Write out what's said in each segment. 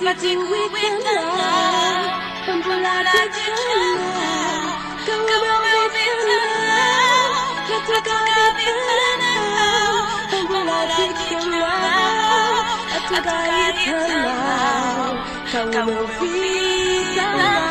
Nothing we can love, pembulatik tenang, kau lebih tenang, ketika di tenang, pembulatik tenang, ketika di tenang, kau lebih tenang.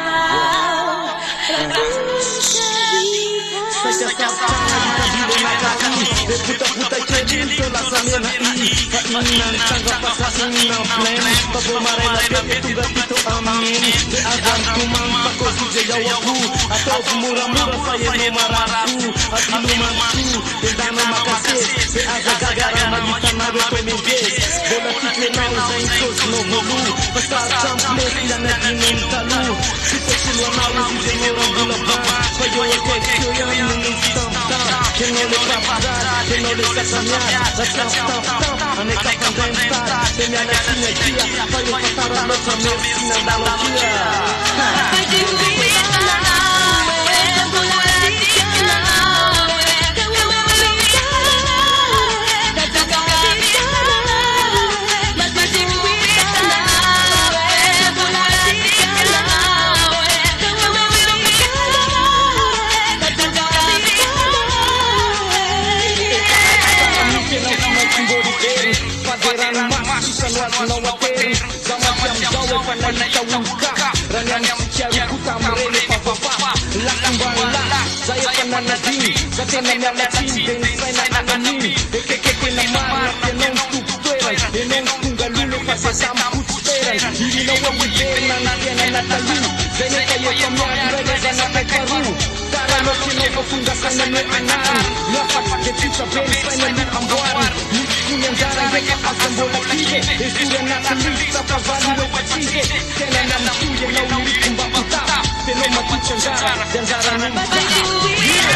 Setiap kali kita nakati, puta-puta kecil terlaksana ini. Keinginan sangat pasang na plan, pagmamarela itu gatito amin. De agam tumang pakos jawaku, atau murah-murah saya no maraku, at ilumanku, tendana makasih, de agagagara magitan na repemenges. Bola tikle na usain sos no hulu, pasal samples yan natin talu. Kita silwa na usi orang bulaba, payo kekyo yan que no le trabajar, que no le sacanear, la tap, ane kapan rentar, te me han hecho energía, fallo pasar a nuestra medicina analogía. Nawatir sama jam gawe panai tawuka ranyan cari kuta merele papa lakang bala saya panai nadi katena nalatin den saya nangani keke namar kenon tutuera kenon tunggalune pasa sampu tera ini nawa wibena nana natali zene kayo kamera reza na pekaru cara no kino kofundasan na anan napat getita ben saya na ambuan yang jarang mereka akan bola kiri Esura nak lista pavali wajib Kena nama tuya na uli kumbang utap Pero mati cengara dan jarang membuka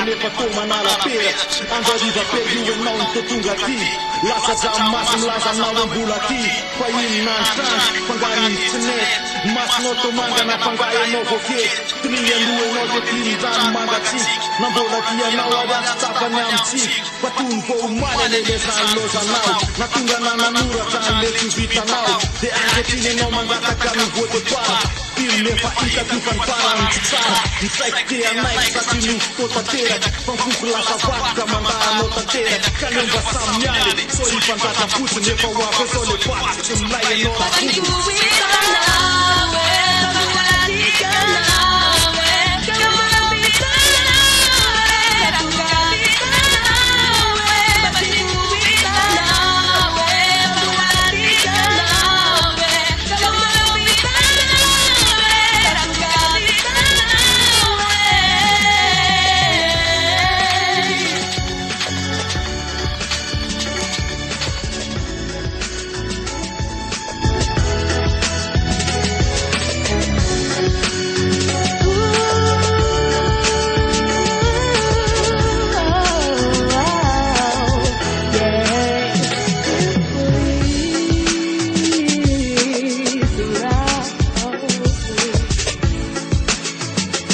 Lepa toma na la pera Anda riva perdiu en naun totungati Lasa jam masam lasa naun bulati Pain nan trans Pangari senet Mas no tomanga na pangaya no voke Trian due no de tlindan magati Na bolati ya na wadat tapa nyam chik Patun po umane ne lesan losa nau Na tunga na nanura tan letu vita nau De angetine no mangata kami vote pa Pilne fa ika tufan parang tsara Di saik tia naik sa tinu tota tera Pangkukla sa vodka manda nota tera Kanyang basam nyari Soli pantata putin ne pa wape sole pat Chumlaye no Pag-iuwi ka na, pag-iuwi ka na